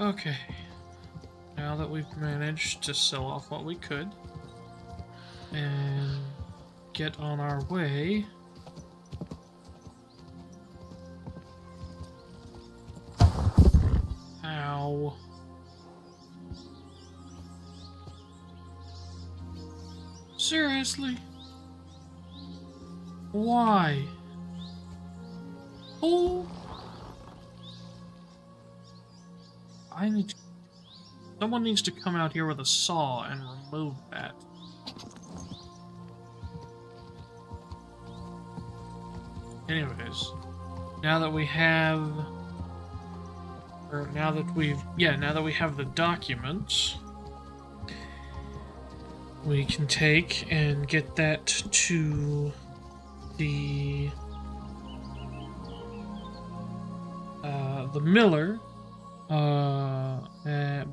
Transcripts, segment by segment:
Okay. Now that we've managed to sell off what we could and get on our way, ow. Seriously? Why? Oh, someone needs to come out here with a saw and remove that. Anyways, now that we have, now that we have the documents, we can take and get that to the miller.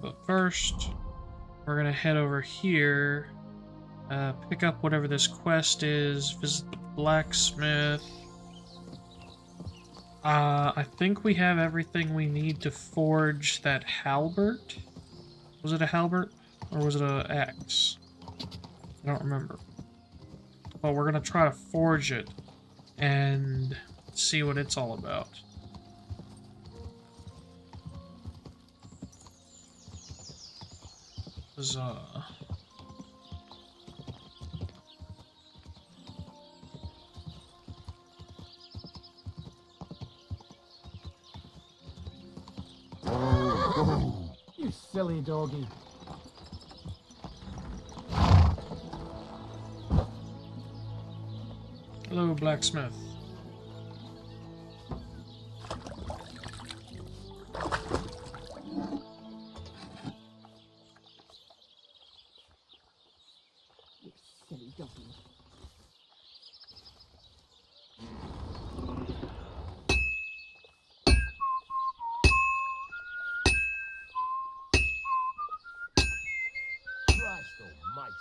But first, we're gonna head over here, pick up whatever this quest is, visit the blacksmith. I think we have everything we need to forge that halberd. Was it a halberd? Or was it an axe? I don't remember. But we're gonna try to forge it and see what it's all about. Huzzah. You silly doggy. Hello, blacksmith. You silly doggy. Christ almighty.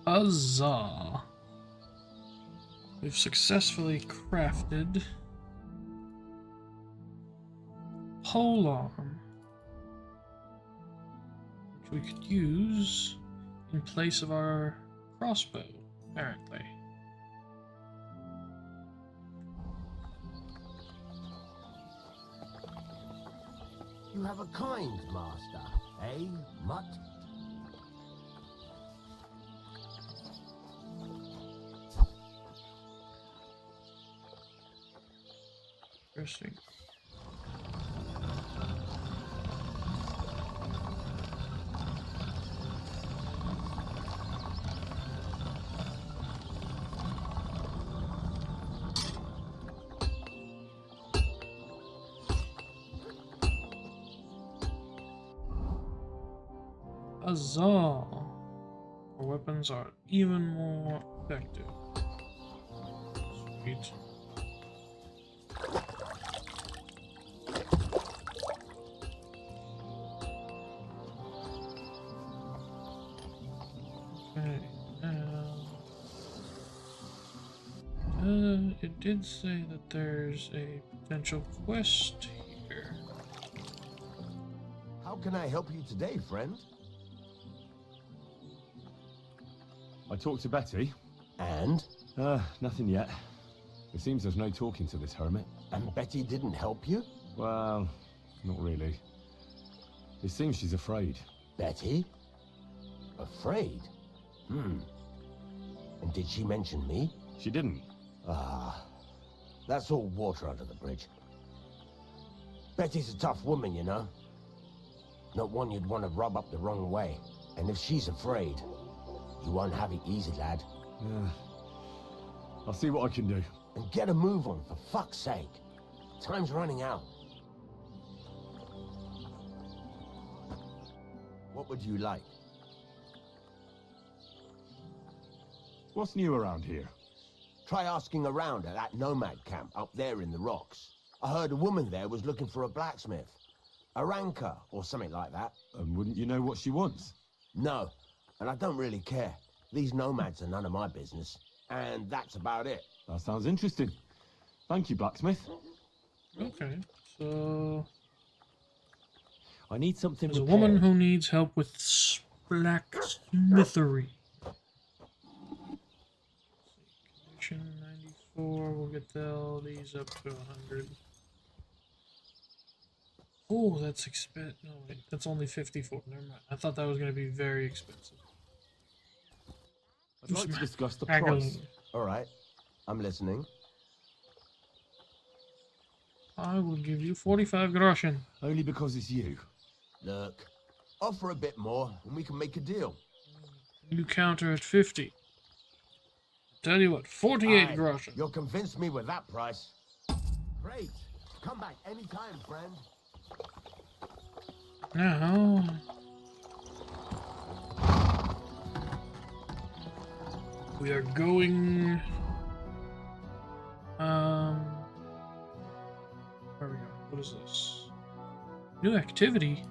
Huzzah! We've successfully crafted pole arm, which we could use in place of our crossbow, apparently. You have a kind master, eh, mutt? Interesting. Huzzah! Our weapons are even more effective. Sweet. Okay, now... it did say that there's a potential quest here. How can I help you today, friend? I talked to Betty. And? Nothing yet. It seems there's no talking to this hermit. And Betty didn't help you? Well, not really. It seems she's afraid. Betty? Afraid? And did she mention me? She didn't. Ah, that's all water under the bridge. Betty's a tough woman, you know. Not one you'd want to rub up the wrong way. And if she's afraid, You won't have it easy, lad. Yeah. I'll see what I can do. And get a move on, for fuck's sake. Time's running out. What would you like? What's new around here? Try asking around at that nomad camp up there in the rocks. I heard a woman there was looking for a blacksmith. A ranker, or something like that. And wouldn't you know what she wants? No, and I don't really care. These nomads are none of my business. And that's about it. That sounds interesting. Thank you, blacksmith. Okay, so I need something there's a repaired. woman who needs help with blacksmithery. Condition 94. We'll get all these up to 100. Oh, that's expensive. No, wait, that's only 54. Never mind. I thought that was going to be very expensive. I'd like to discuss the Haggling. price. All right, I'm listening. I will give you 45 groschen. Only because it's you. Look, offer a bit more and we can make a deal. You counter at 50. Tell you what, 48 Aye, groschen. You'll convince me with that price. Great. Come back anytime, friend. Now, we are going. Where are we going? What is this? New activity.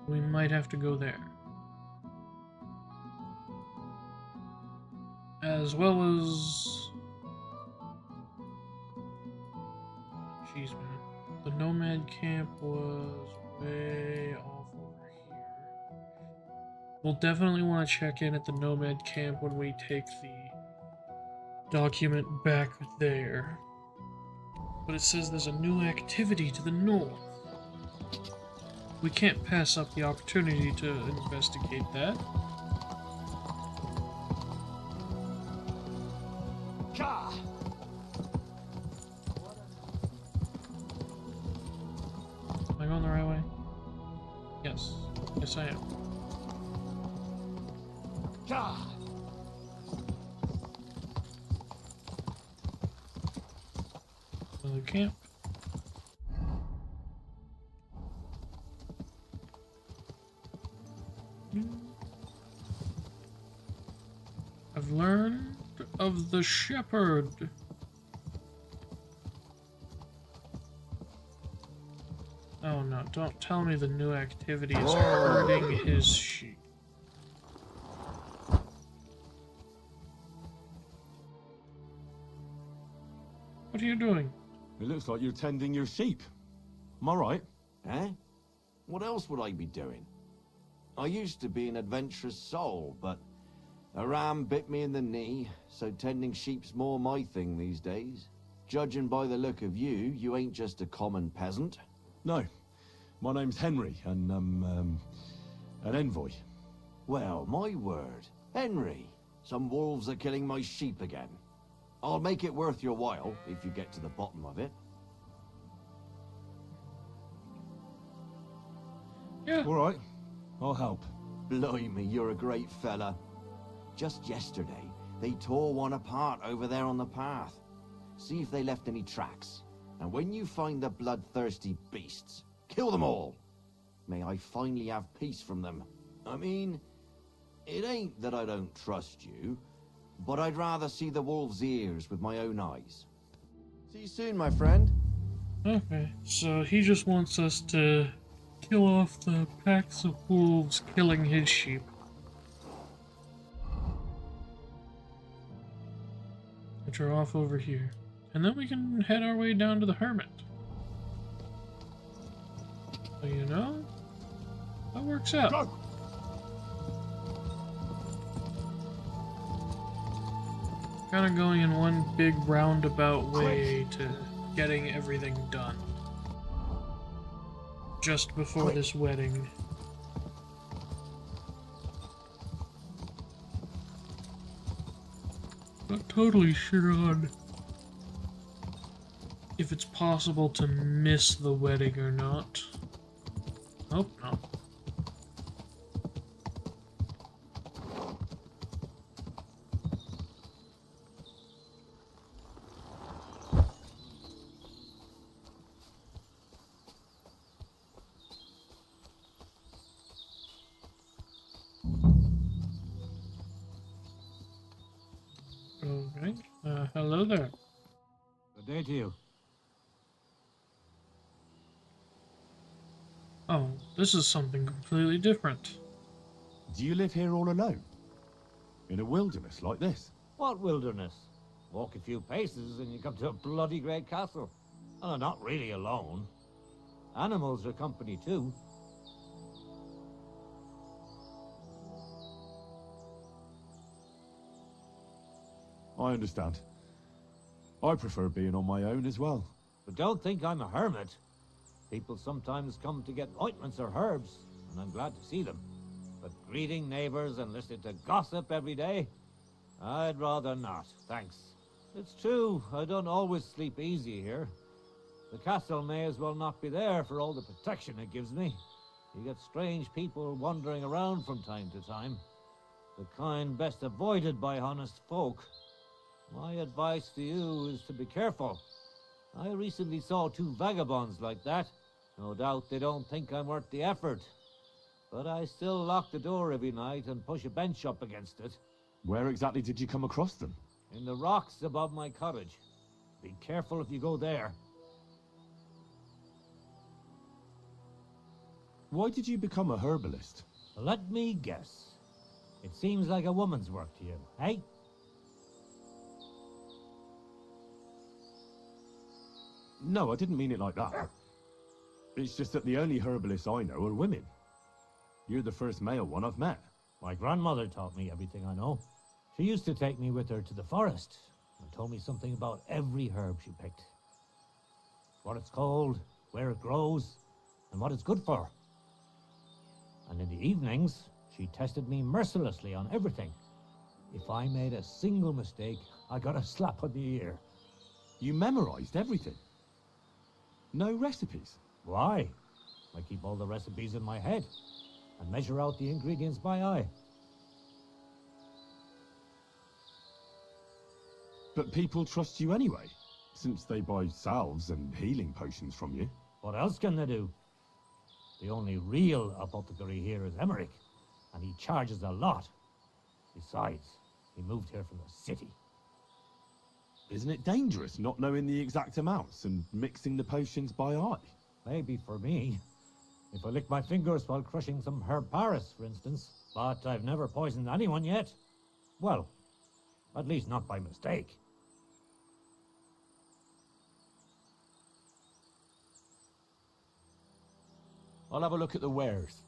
We might have to go there. As well as. Jeez, man. The nomad camp was way off over here. We'll definitely want to check in at the nomad camp when we take the document back there. But it says there's a new activity to the north. We can't pass up the opportunity to investigate that. Gah! Am I going the right way? Yes. Yes, I am. Gah! Another camp. I've learned of the shepherd. Oh no, don't tell me the new activity is herding his sheep. What are you doing? It looks like you're tending your sheep. Am I right? Eh? What else would I be doing? I used to be an adventurous soul, but a ram bit me in the knee, so tending sheep's more my thing these days. Judging by the look of you, you ain't just a common peasant. No. My name's Henry, and I'm an envoy. Well, my word. Henry, some wolves are killing my sheep again. I'll make it worth your while, if you get to the bottom of it. Yeah. All right. I'll help. Blimey, you're a great fella. Just yesterday, they tore one apart over there on the path. See if they left any tracks. And when you find the bloodthirsty beasts, kill them all. May I finally have peace from them. I mean, it ain't that I don't trust you, but I'd rather see the wolf's ears with my own eyes. See you soon, my friend. Okay, so he just wants us to kill off the packs of wolves killing his sheep. Which are off over here. And then we can head our way down to the hermit. So, you know, that works out. Go! Kind of going in one big roundabout way to getting everything done. Just before Quick. this wedding. Not totally sure on if it's possible to miss the wedding or not. Oh, no. Hello there. Good day to you. Oh, this is something completely different. Do you live here all alone? In a wilderness like this? What wilderness? Walk a few paces and you come to a bloody great castle. And I'm not really alone. Animals are company too. I understand. I prefer being on my own as well. But don't think I'm a hermit. People sometimes come to get ointments or herbs, and I'm glad to see them. But greeting neighbors and listening to gossip every day? I'd rather not, thanks. It's true, I don't always sleep easy here. The castle may as well not be there for all the protection it gives me. You get strange people wandering around from time to time. The kind best avoided by honest folk. My advice to you is to be careful. I recently saw 2 vagabonds like that. No doubt they don't think I'm worth the effort. But I still lock the door every night and push a bench up against it. Where exactly did you come across them? In the rocks above my cottage. Be careful if you go there. Why did you become a herbalist? Let me guess. It seems like a woman's work to you, eh? No, I didn't mean it like that. It's just that the only herbalists I know are women. You're the first male one I've met. My grandmother taught me everything I know. She used to take me with her to the forest and told me something about every herb she picked. What it's called, where it grows, and what it's good for. And in the evenings, she tested me mercilessly on everything. If I made a single mistake, I got a slap on the ear. You memorized everything? No recipes? Why? I keep all the recipes in my head and measure out the ingredients by eye. But people trust you anyway, since they buy salves and healing potions from you. What else can they do? The only real apothecary here is Emmerich, and he charges a lot. Besides, he moved here from the city. Isn't it dangerous not knowing the exact amounts and mixing the potions by eye? Maybe for me. If I lick my fingers while crushing some herb Paris, for instance. But I've never poisoned anyone yet. Well, at least not by mistake. I'll have a look at the wares.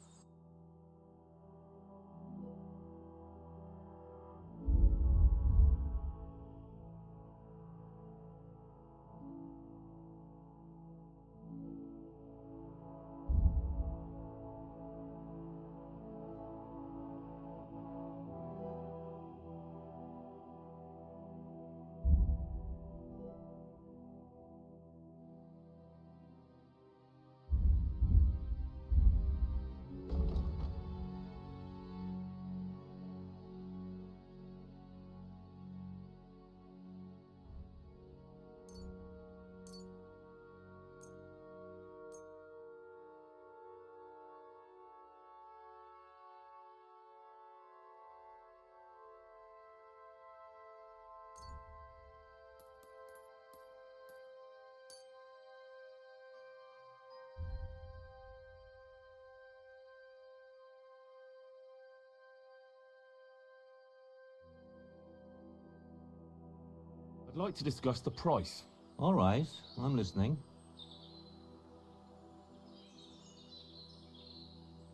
I'd like to discuss the price. All right, I'm listening.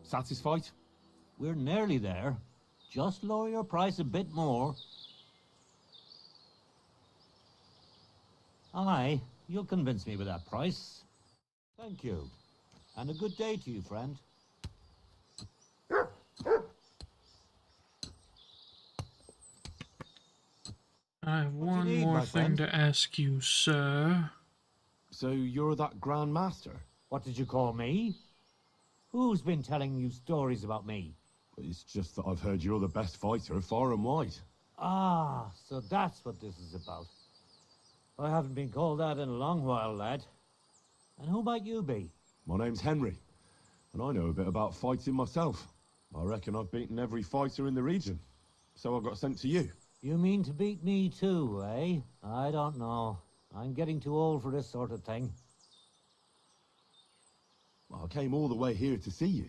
Satisfied? We're nearly there. Just lower your price a bit more. Aye, you'll convince me with that price. Thank you. And a good day to you, friend. I have What do you one need, more my thing friend? to ask you, sir. So you're that Grand Master? What did you call me? Who's been telling you stories about me? It's just that I've heard you're the best fighter far and wide. Ah, so that's what this is about. I haven't been called that in a long while, lad. And who might you be? My name's Henry, and I know a bit about fighting myself. I reckon I've beaten every fighter in the region, so I got sent to you. You mean to beat me too, eh? I don't know. I'm getting too old for this sort of thing. Well, I came all the way here to see you.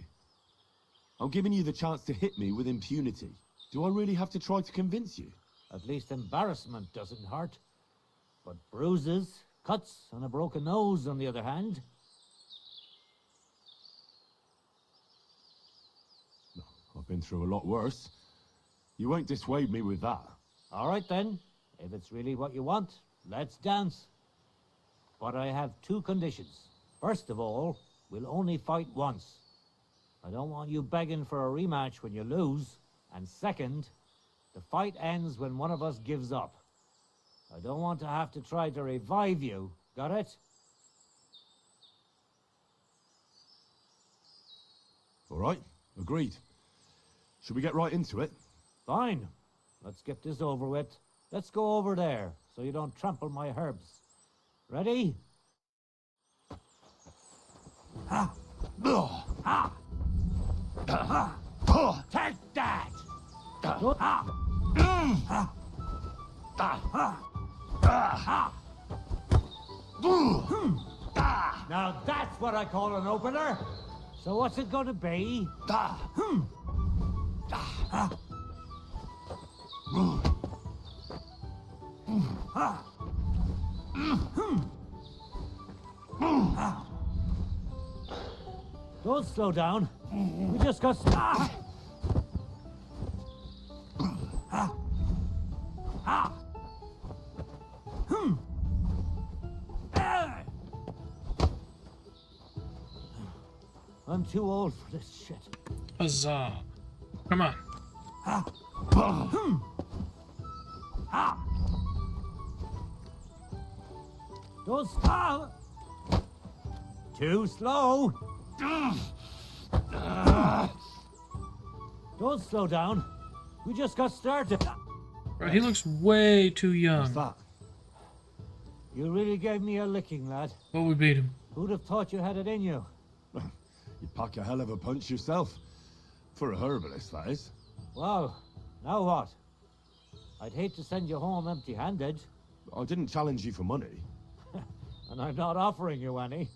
I'm giving you the chance to hit me with impunity. Do I really have to try to convince you? At least embarrassment doesn't hurt. But bruises, cuts, and a broken nose, on the other hand. I've been through a lot worse. You won't dissuade me with that. All right then. If it's really what you want, let's dance. But I have two conditions. First of all, we'll only fight once. I don't want you begging for a rematch when you lose. And second, the fight ends when one of us gives up. I don't want to have to try to revive you. Got it? All right, agreed. Should we get right into it? Fine. Let's get this over with. Let's go over there, so you don't trample my herbs. Ready? Ha! Ha! Ha! Take that! Ha! Ha! Ha! Now that's what I call an opener. So what's it gonna be? Don't slow down. We just got stopped. I'm too old for this shit. Huzzah. Come on. Don't stop. Too slow. Don't slow down. We just got started. Right, he looks way too What's young. that? You really gave me a licking, lad. But we beat him. Who'd have thought you had it in you? You pack a hell of a punch yourself. For a herbalist, that is. Well, now what? I'd hate to send you home empty-handed, I didn't challenge you for money. and I'm not offering you any.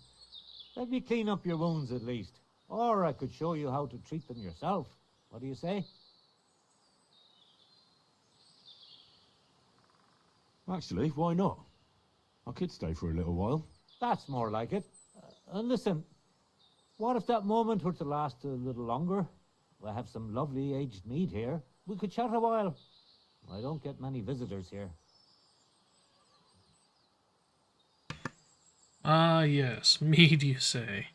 Let me clean up your wounds at least. Or I could show you how to treat them yourself. What do you say? Actually, why not? I could stay for a little while. That's more like it. And listen, what if that moment were to last a little longer? I have some lovely aged mead here. We could chat a while. I don't get many visitors here. Ah, yes. Mead, you say.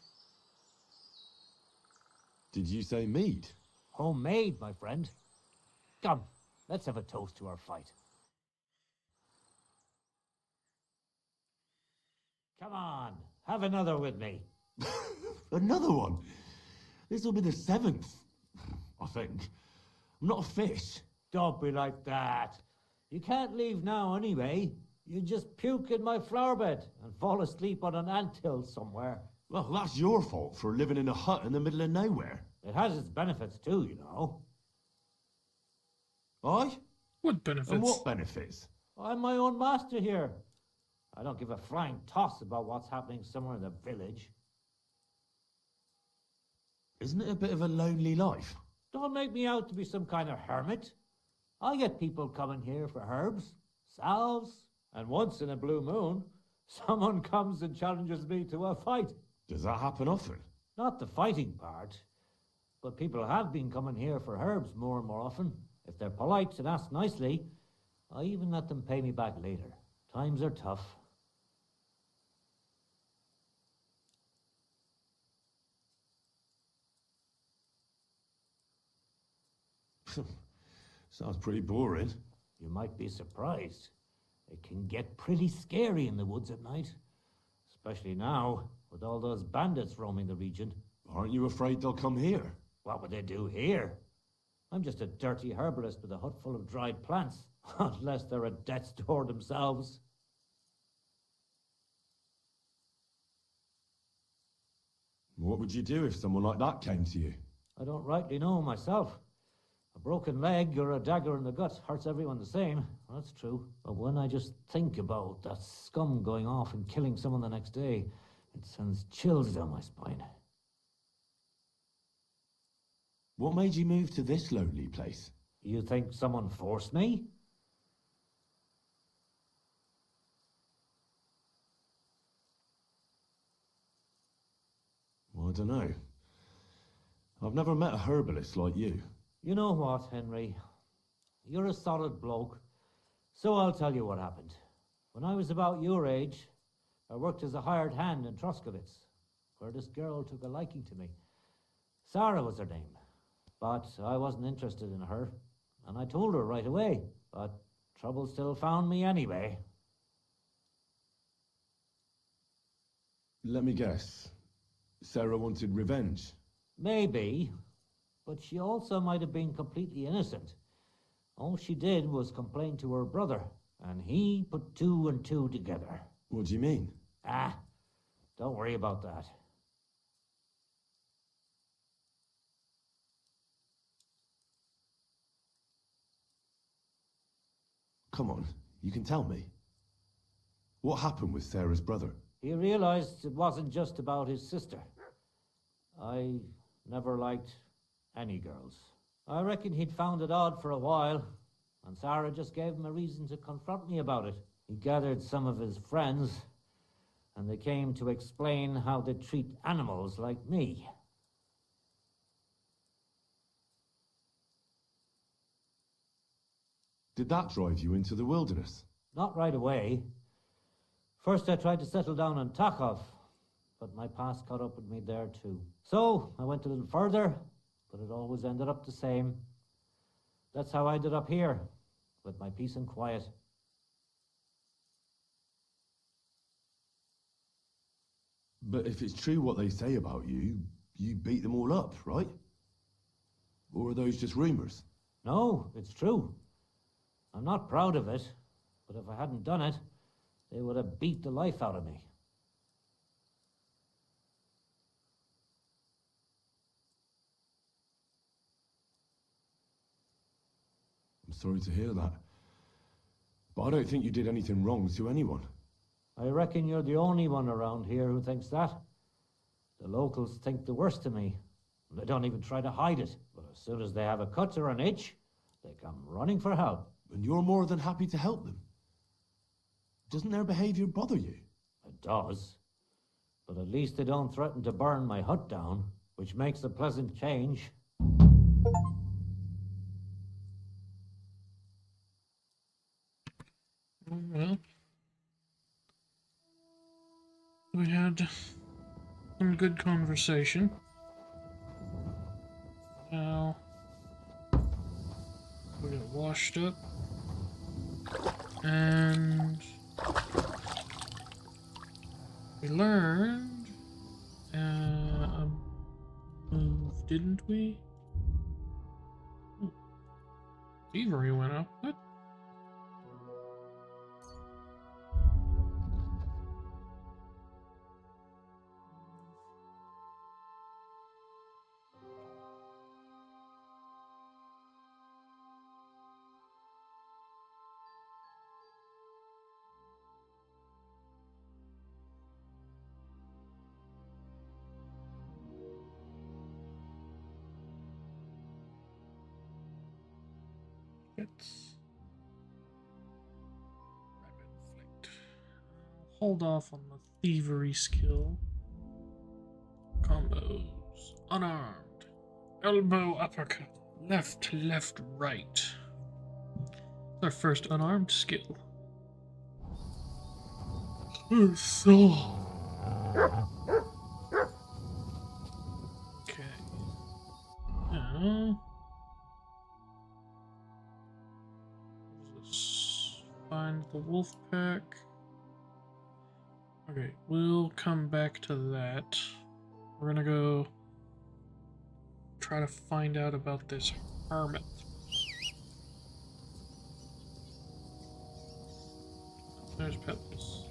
Did you say mead? Homemade, my friend. Come, let's have a toast to our fight. Come on, have another with me. Another one? This'll be the 7th. I think. I'm not a fish. Don't be like that. You can't leave now anyway. You just puke in my flower bed and fall asleep on an anthill somewhere. Well, that's your fault for living in a hut in the middle of nowhere. It has its benefits too, you know. Aye? What benefits? And what benefits? I'm my own master here. I don't give a flying toss about what's happening somewhere in the village. Isn't it a bit of a lonely life? Don't make me out to be some kind of hermit. I get people coming here for herbs, salves, and once in a blue moon, someone comes and challenges me to a fight. Does that happen often? Not the fighting part, but people have been coming here for herbs more and more often. If they're polite and ask nicely, I even let them pay me back later. Times are tough. Sounds pretty boring. You might be surprised. It can get pretty scary in the woods at night. Especially now, with all those bandits roaming the region. Aren't you afraid they'll come here? What would they do here? I'm just a dirty herbalist with a hut full of dried plants. Unless they're at death's door themselves. What would you do if someone like that came to you? I don't rightly know myself. A broken leg or a dagger in the gut hurts everyone the same. That's true. But when I just think about that scum going off and killing someone the next day, it sends chills down my spine. What made you move to this lonely place? You think someone forced me? Well, I don't know. I've never met a herbalist like you. You know what, Henry? You're a solid bloke. So I'll tell you what happened. When I was about your age, I worked as a hired hand in Troskowitz, where this girl took a liking to me. Sarah was her name. But I wasn't interested in her, and I told her right away. But trouble still found me anyway. Let me guess. Sarah wanted revenge. Maybe, but she also might have been completely innocent. All she did was complain to her brother, and he put two and two together. What do you mean? Ah, don't worry about that. Come on, you can tell me. What happened with Sarah's brother? He realized it wasn't just about his sister. I never liked any girls. I reckon he'd found it odd for a while, and Sarah just gave him a reason to confront me about it. He gathered some of his friends, and they came to explain how they treat animals like me. Did that drive you into the wilderness? Not right away. First I tried to settle down in Takov, but my past caught up with me there too. So I went a little further, but it always ended up the same. That's how I ended up here, with my peace and quiet. But if it's true what they say about you, you beat them all up, right? Or are those just rumors? No, it's true. I'm not proud of it, but if I hadn't done it, they would have beat the life out of me. I'm sorry to hear that. But I don't think you did anything wrong to anyone. I reckon you're the only one around here who thinks that. The locals think the worst of me. They don't even try to hide it. But as soon as they have a cut or an itch, they come running for help. And you're more than happy to help them. Doesn't their behavior bother you? It does. But at least they don't threaten to burn my hut down, which makes a pleasant change. Well, we had some good conversation. Now we get washed up, and we learned a move, didn't we? Thievery went up. What? It's rapid flight. Hold off on the thievery skill. Combos. Unarmed. Elbow uppercut. Left, left, right. Our first unarmed skill. So. Okay. Now. Let's find the wolf pack. Okay, we'll come back to that. We're gonna go try to find out about this hermit. There's Peppers.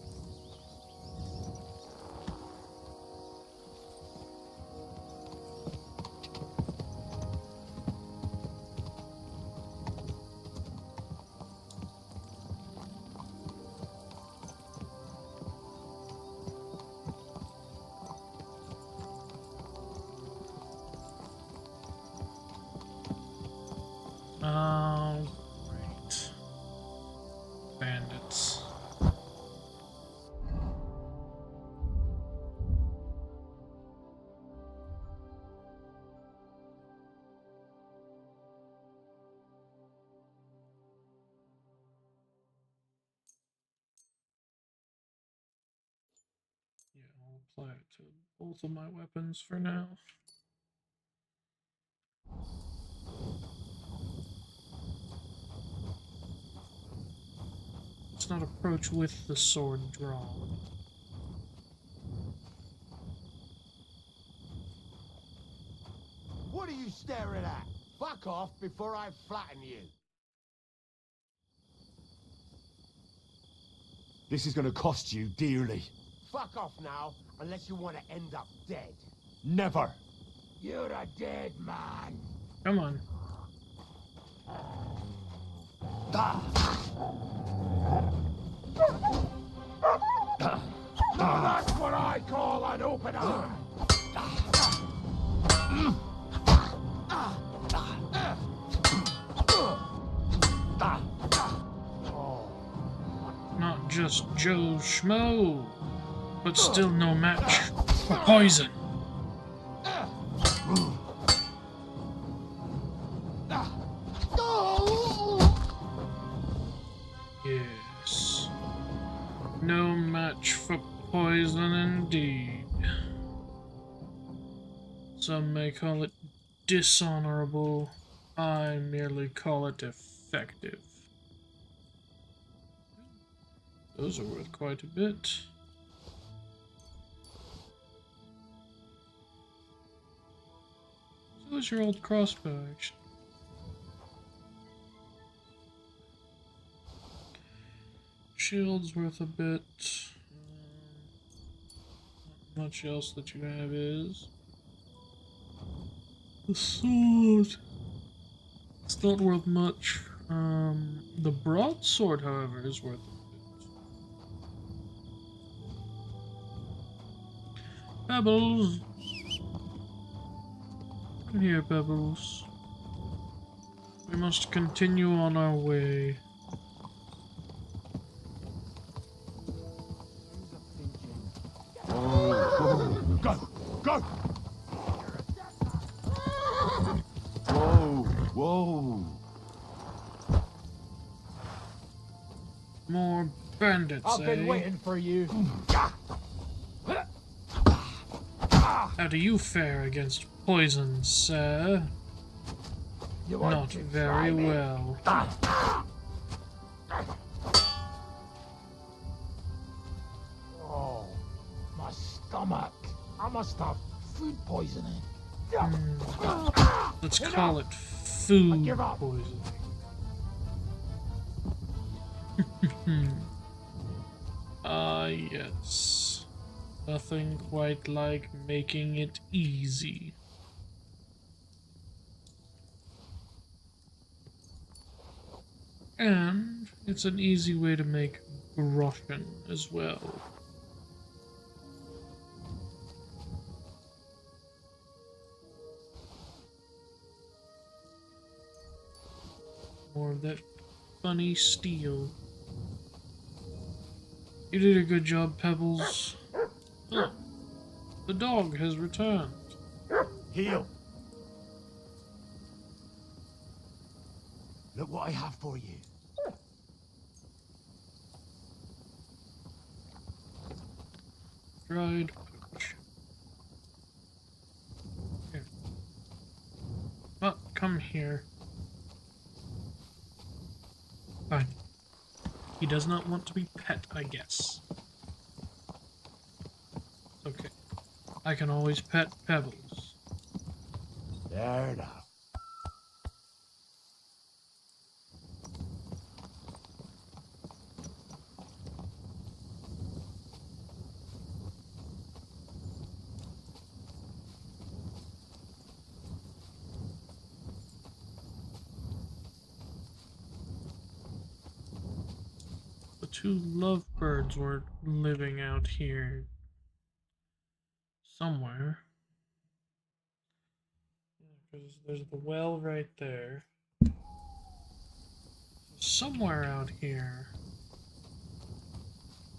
Oh, great. Bandits. Yeah, I'll apply it to both of my weapons for now. Let's not approach with the sword drawn. What are you staring at? Fuck off before I flatten you. This is gonna cost you dearly. Fuck off now, unless you want to end up dead. Never. You're a dead man. Come on. That's what I call an open arm. Not just Joe Schmo, but still no match for poison. Yes. No match for poison indeed. Some may call it dishonorable. I merely call it effective. Those are worth quite a bit. So is your old crossbow, actually. Shield's worth a bit. Not much else that you have is. The sword. It's not worth much. The broadsword, however, is worth a bit. Pebbles! Come here, Pebbles. We must continue on our way. Go! Go! Whoa! Whoa! More bandits, I've been eh? waiting for you. How do you fare against poison, sir? You want Not to very try me? well. Oh, my stomach. I must have food poisoning. Let's call it food give up. poisoning. Ah, yes. Nothing quite like making it easy. And it's an easy way to make groschen as well. More of that funny steel. You did a good job, Pebbles. Huh. The dog has returned. Heal. Look what I have for you. Dried pooch. Here. Oh, come here. Fine. He does not want to be pet, I guess. Okay. I can always pet Pebbles. There now. The two lovebirds were living out here somewhere. Because there's the well right there. somewhere out here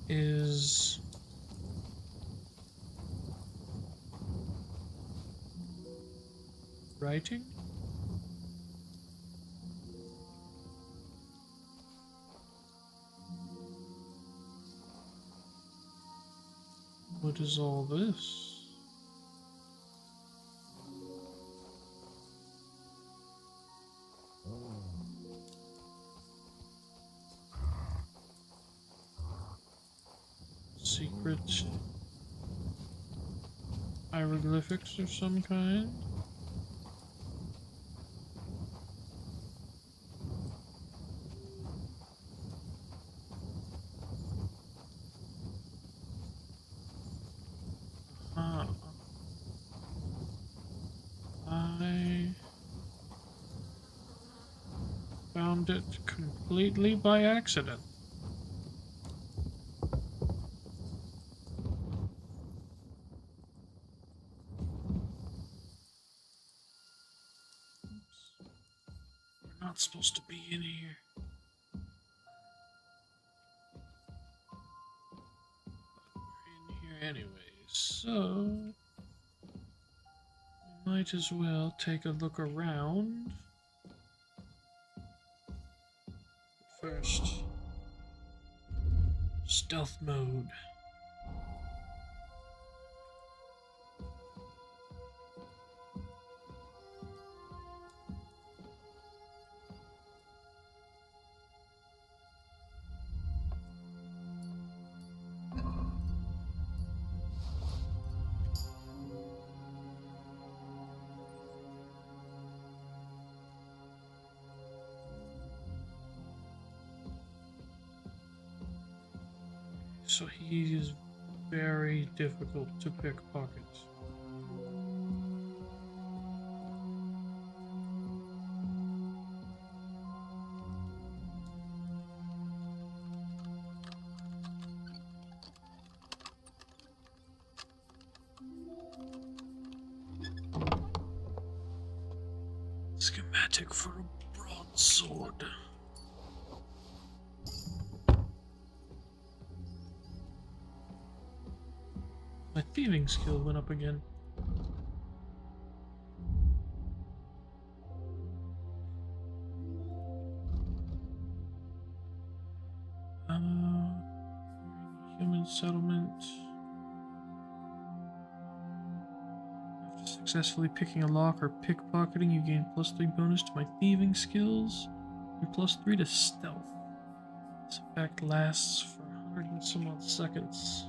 is writing. What is all this? Secret hieroglyphics of some kind? I found it completely by accident. We're not supposed to be in here. We're in here anyways, so we might as well take a look around. First, stealth mode. So he is very difficult to pickpocket. Schematic for a broadsword. My thieving skill went up again. Human settlement. After successfully picking a lock or pickpocketing, you gain +3 bonus to my thieving skills and +3 to stealth. This effect lasts for 100 and some odd seconds.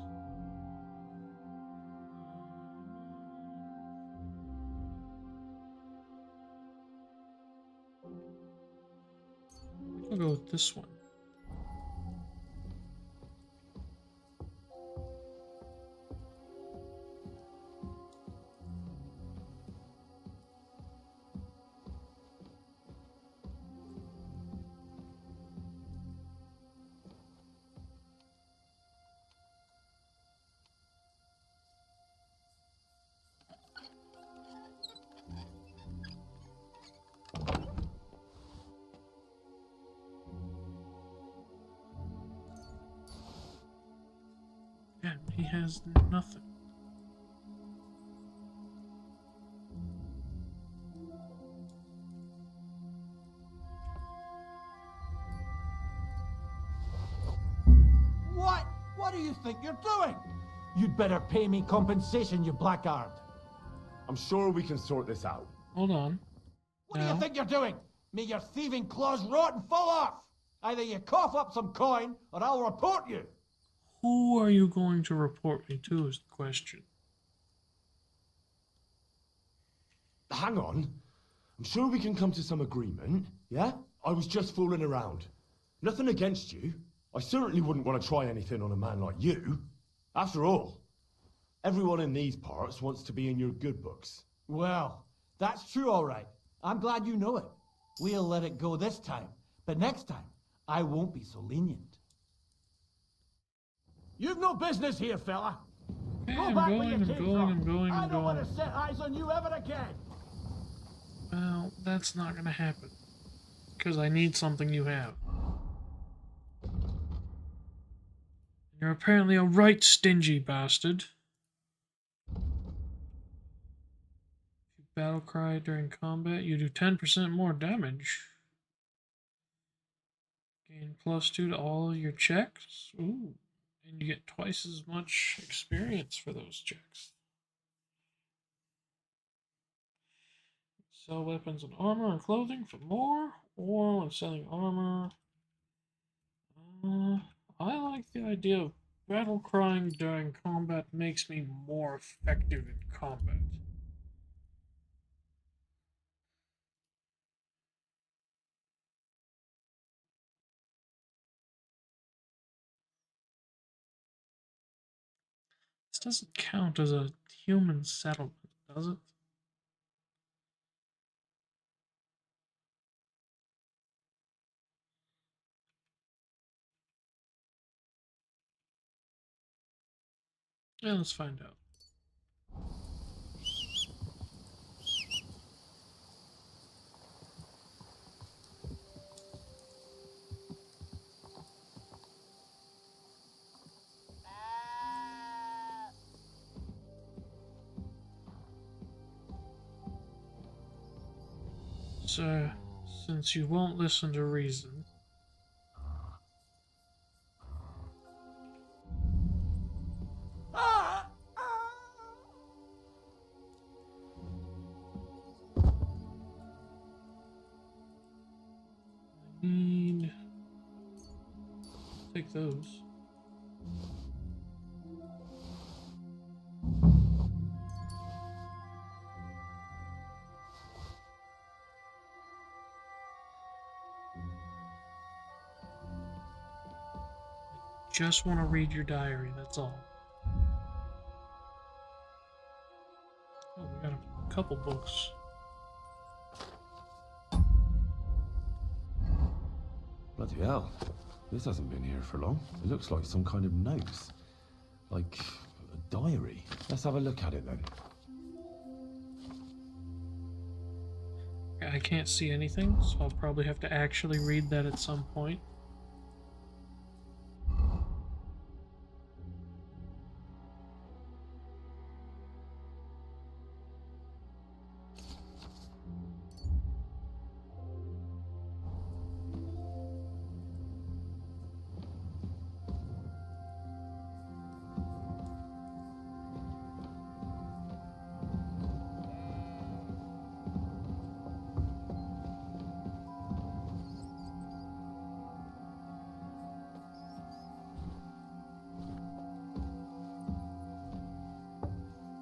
I'll go with this one. Yeah, he has nothing. What? What do you think you're doing? You'd better pay me compensation, you blackguard. I'm sure we can sort this out. Hold on. What do you think you're doing? May your thieving claws rot and fall off! Either you cough up some coin, or I'll report you! Who are you going to report me to is the question. Hang on. I'm sure we can come to some agreement, yeah? I was just fooling around. Nothing against you. I certainly wouldn't want to try anything on a man like you. After all, everyone in these parts wants to be in your good books. Well, that's true, all right. I'm glad you know it. We'll let it go this time, but next time, I won't be so lenient. You've no business here, fella. Okay, Go I'm back going, where you I'm came going, from. I'm going, I I'm don't want going. to set eyes on you ever again. Well, that's not gonna happen. Because I need something you have. You're apparently a right stingy bastard. If you battle cry during combat, you do 10% more damage. Gain +2 to all of your checks. Ooh. And you get twice as much experience for those checks. Sell weapons and armor and clothing for more, or when selling armor. I like the idea of battle crying during combat makes me more effective in combat. This doesn't count as a human settlement, does it? Yeah, let's find out. So, since you won't listen to reason, I need... take those. Just want to read your diary, that's all. Oh, we got a couple books. Bloody hell. This hasn't been here for long. It looks like some kind of notes. Like a diary. Let's have a look at it then. I can't see anything, so I'll probably have to actually read that at some point.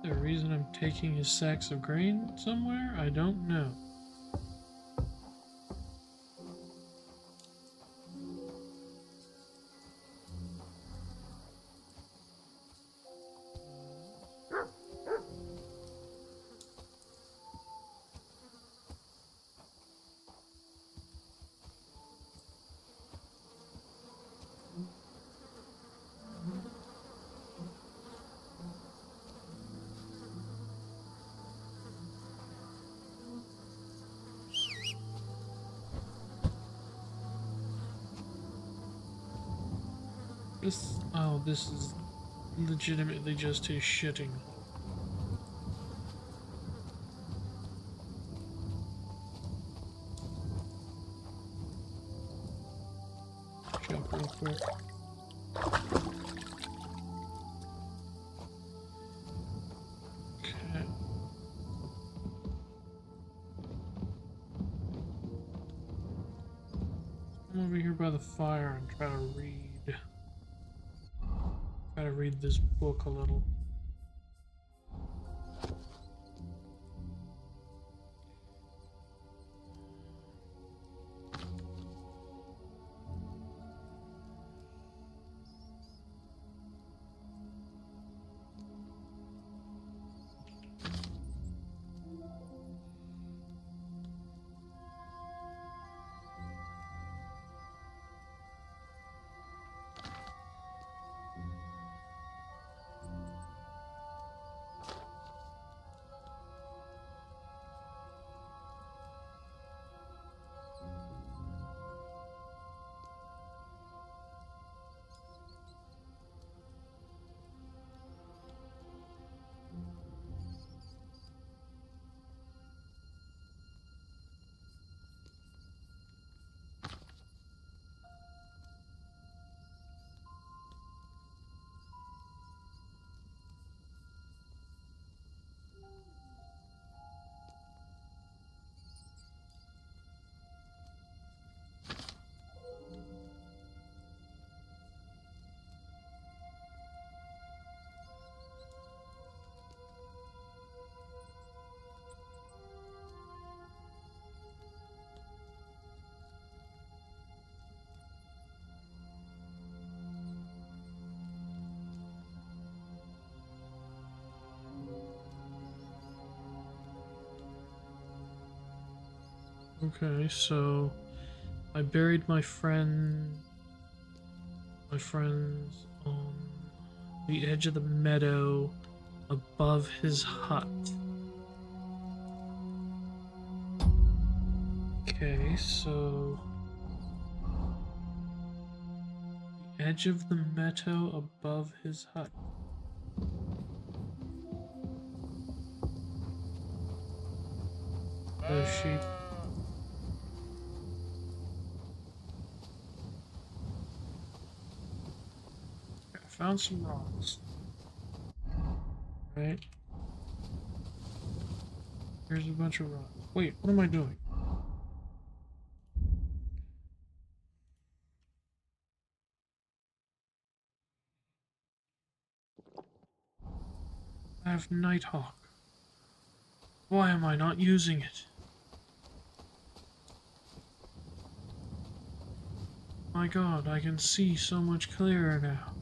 The reason I'm taking his sacks of grain somewhere? I don't know. This is legitimately just his shitting hole. Jump real quick. Okay. I'm over here by the fire and try to read. Try to read this book a little. Okay, so I buried my friends on the edge of the meadow above his hut. Okay, so the edge of the meadow above his hut. Those sheep. Okay, I found some rocks. Right. Here's a bunch of rocks. Wait, what am I doing? I have Nighthawk. Why am I not using it? My God, I can see so much clearer now.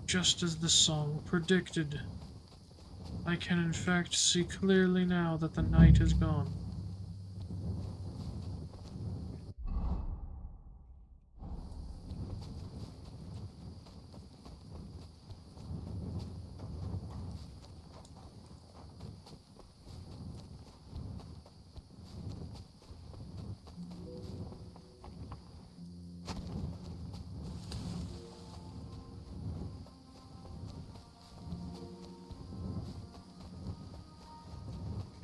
Just as the song predicted. I can in fact see clearly now that the night is gone.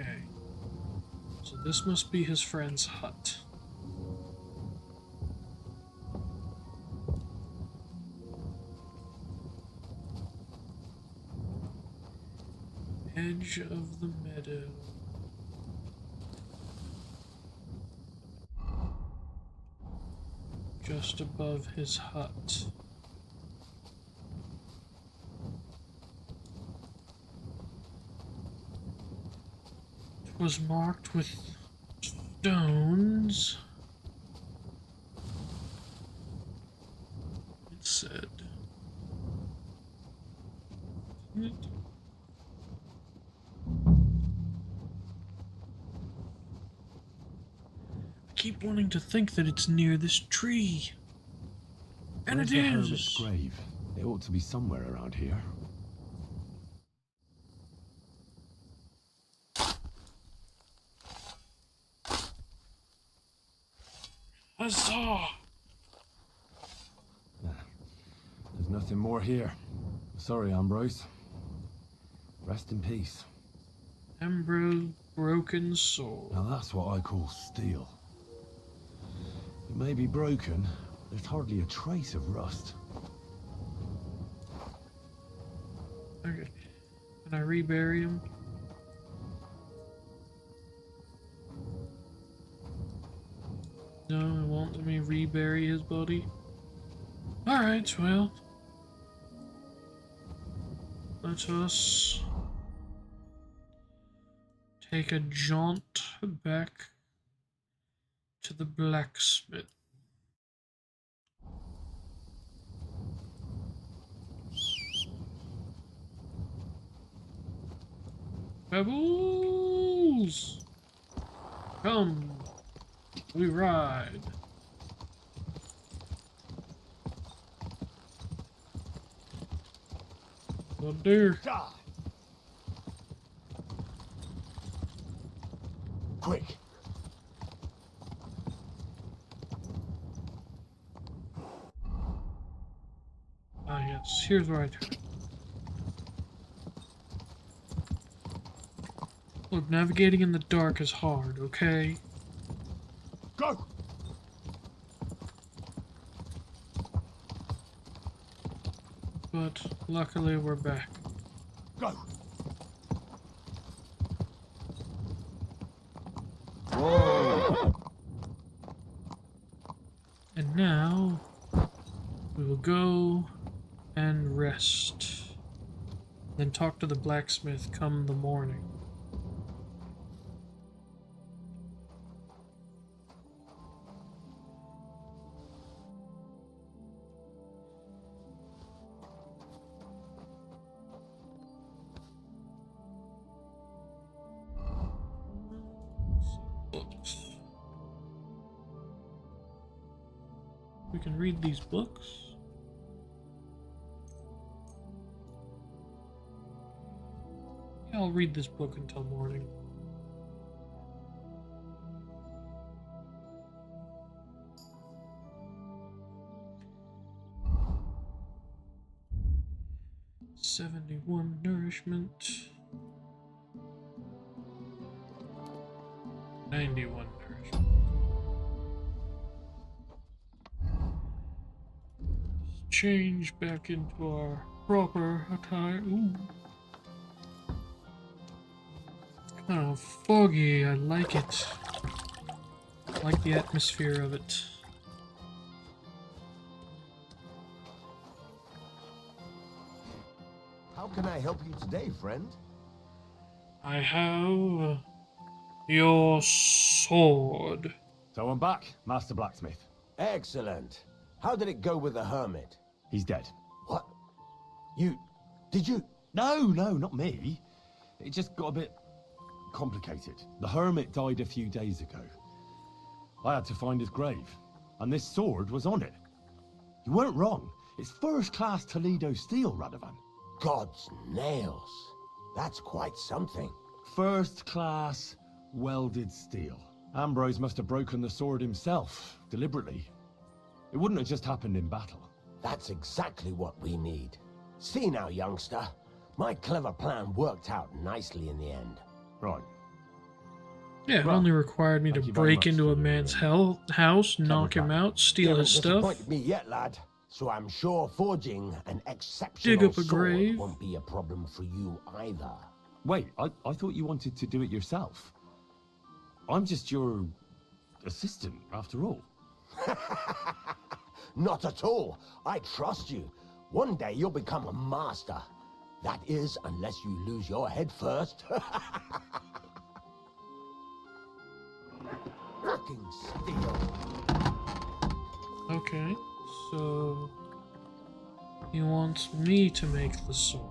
Okay. So this must be his friend's hut. Edge of the meadow. Just above his hut. It was marked with stones. It said. Didn't it? I keep wanting to think that it's near this tree. And Where's it the hermit's is! grave? It ought to be somewhere around here. Huzzah! There's nothing more here. Sorry, Ambrose. Rest in peace. Ambrose broken sword. Now that's what I call steel. It may be broken, there's hardly a trace of rust. Okay. Can I rebury him? No, it won't let me rebury his body. Alright, well. Let us take a jaunt back to the blacksmith. Pebbles! Come, we ride. Oh dear. Quick! Ah yes, here's where I turn. Look, navigating in the dark is hard, okay? Go! But luckily we're back. Go! Whoa! And now we will go and rest. Then talk to the blacksmith come the morning. can read these books. Yeah, I'll read this book until morning. "71 nourishment. 91 nourishment. Let's change back into our proper attire. Ooh. Kind of foggy. I like it. I like the atmosphere of it. How can I help you today, friend? I have your sword. So I'm back, Master Blacksmith. Excellent. How did it go with the hermit? He's dead. What? Did you? No, not me. It just got a bit complicated. The hermit died a few days ago. I had to find his grave, and this sword was on it. You weren't wrong. It's first-class Toledo steel, Radovan. God's nails. That's quite something. First-class welded steel. Ambrose must have broken the sword himself, deliberately. It wouldn't have just happened in battle. That's exactly what we need. See now, youngster. My clever plan worked out nicely in the end. Right. Yeah, it Well, only required me to thank you very break much into for a your, man's house, knock him back. out, steal You his haven't stuff. disappointed me yet, lad. So I'm sure forging an exceptional up a sword grave. won't be a problem for you either. Wait, I thought you wanted to do it yourself. I'm just your assistant, after all. Not at all. I trust you. One day you'll become a master. That is, unless you lose your head first. Fucking steel. Okay, so he wants me to make the sword.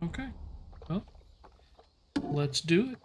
Okay, well, let's do it.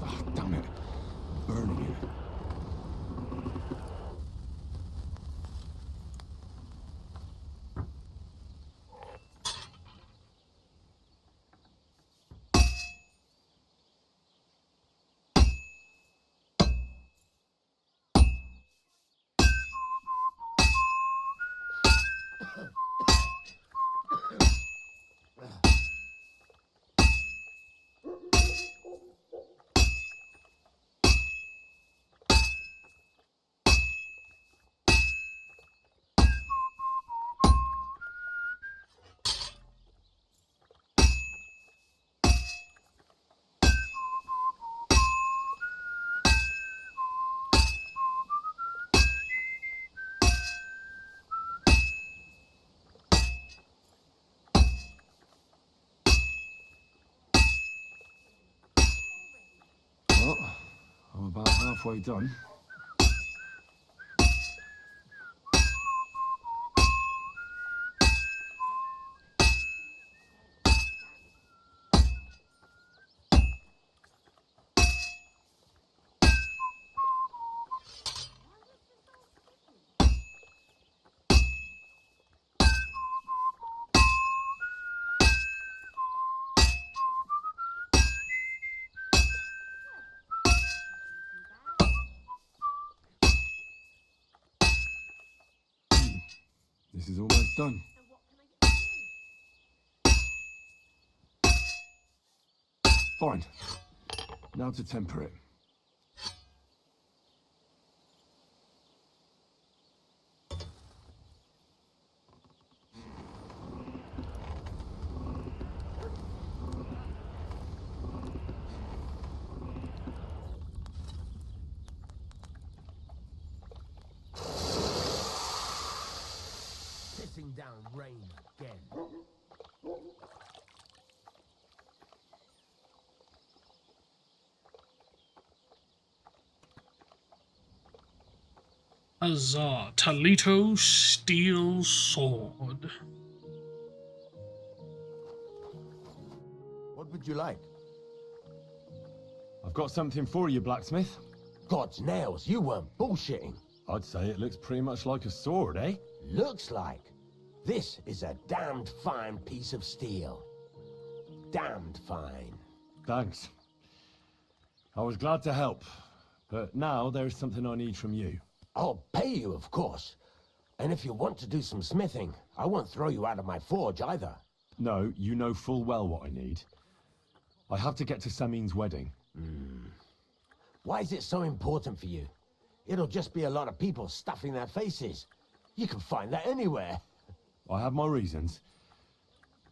Ah, damn it. Burning it. Well, I'm about halfway done. This is almost done. Fine. Now to temper it. Pissing down rain again. Huzzah! Talito steel sword. What would you like? I've got something for you, blacksmith. God's nails, you weren't bullshitting. I'd say it looks pretty much like a sword, eh? Looks like. This is a damned fine piece of steel. Damned fine. Thanks. I was glad to help, but now there's something I need from you. I'll pay you, of course. And if you want to do some smithing, I won't throw you out of my forge either. No, you know full well what I need. I have to get to Samin's wedding. Why is it so important for you? It'll just be a lot of people stuffing their faces. You can find that anywhere. I have my reasons,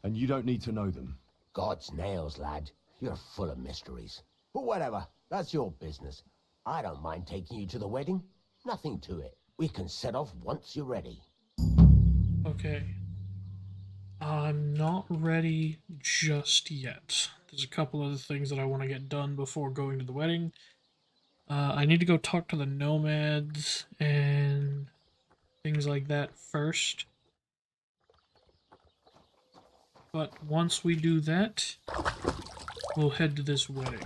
and you don't need to know them. God's nails, lad. You're full of mysteries. But whatever, that's your business. I don't mind taking you to the wedding. Nothing to it. We can set off once you're ready. Okay. I'm not ready just yet. There's a couple other things that I want to get done before going to the wedding. I need to go talk to the nomads and things like that first. But once we do that, we'll head to this wedding.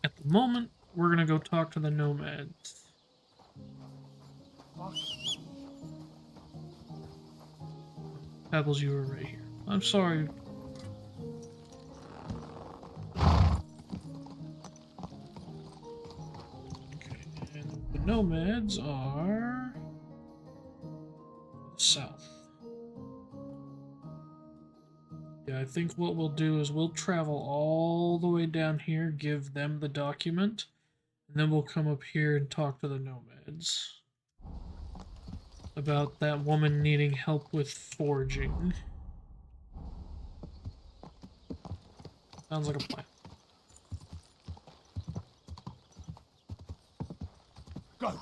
At the moment, we're going to go talk to the nomads. Pebbles, you were right here. I'm sorry. Okay, and the nomads are south. Yeah, I think what we'll do is we'll travel all the way down here, give them the document, and then we'll come up here and talk to the nomads about that woman needing help with forging. Sounds like a plan. Go!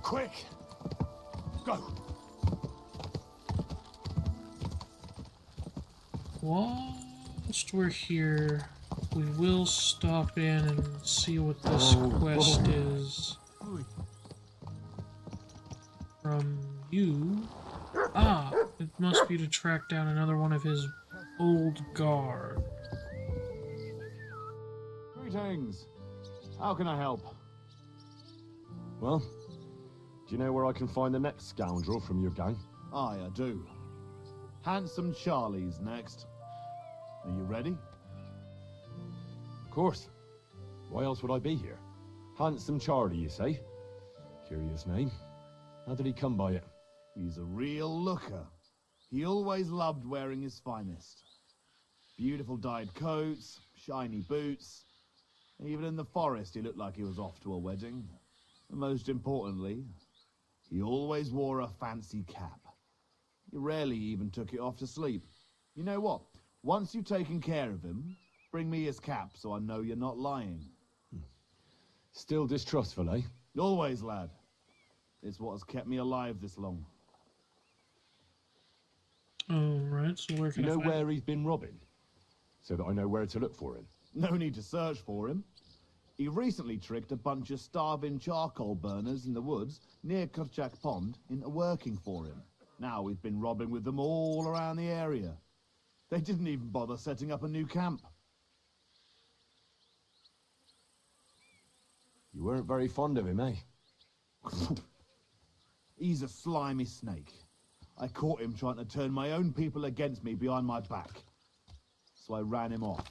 Quick! Go! Whilst we're here, we will stop in and see what this quest is from you. Ah, it must be to track down another one of his old guard. Greetings! How can I help? Well, do you know where I can find the next scoundrel from your gang? Aye, I do. Handsome Charlie's next. Are you ready? Of course. Why else would I be here? Handsome Charlie, you say? Curious name. How did he come by it? He's a real looker. He always loved wearing his finest. Beautiful dyed coats, shiny boots. Even in the forest, he looked like he was off to a wedding. And most importantly, he always wore a fancy cap. He rarely even took it off to sleep. You know what? Once you've taken care of him, bring me his cap so I know you're not lying. Still distrustful, eh? Always, lad. It's what has kept me alive this long. Alright, so where can You I know find where he's been robbing? So that I know where to look for him. No need to search for him. He recently tricked a bunch of starving charcoal burners in the woods near Kurchak Pond into working for him. Now we've been robbing with them all around the area. They didn't even bother setting up a new camp. You weren't very fond of him, eh? He's a slimy snake. I caught him trying to turn my own people against me behind my back. So I ran him off.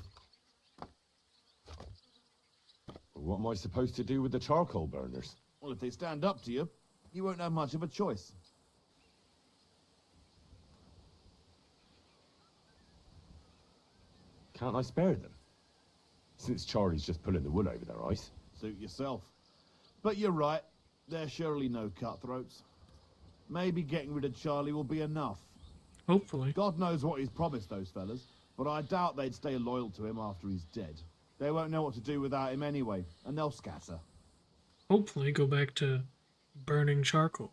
What am I supposed to do with the charcoal burners? Well, if they stand up to you, you won't have much of a choice. Can't I spare them? Since Charlie's just pulling the wool over their eyes. Suit yourself. But you're right. There's surely no cutthroats. Maybe getting rid of Charlie will be enough. Hopefully. God knows what he's promised those fellas, but I doubt they'd stay loyal to him after he's dead. They won't know what to do without him anyway, and they'll scatter. Hopefully go back to burning charcoal.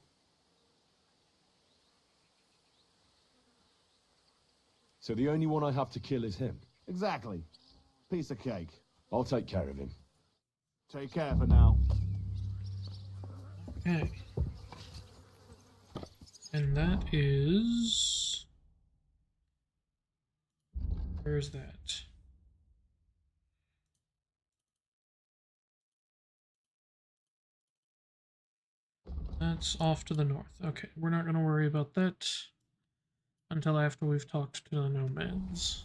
So the only one I have to kill is him. Exactly. Piece of cake. I'll take care of him. Take care for now. Okay. And that is... Where's that? That's off to the north. Okay, we're not going to worry about that until after we've talked to the nomads.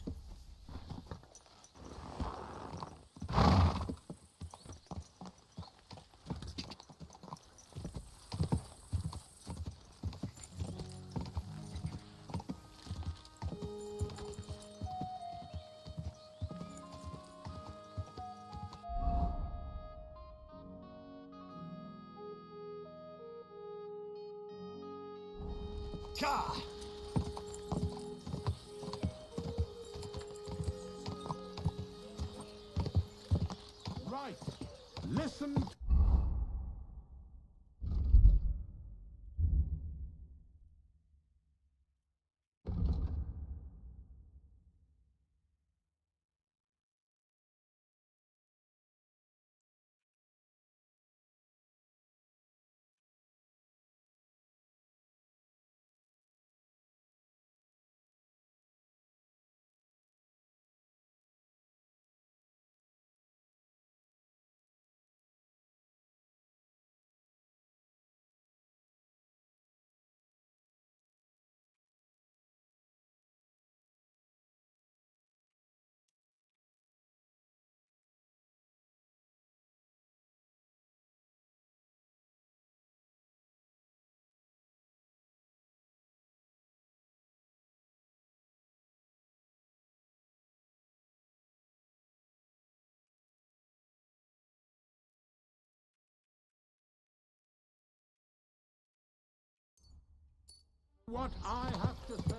Ka! Right. Listen. What I have to say.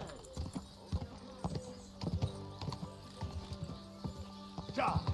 Ja!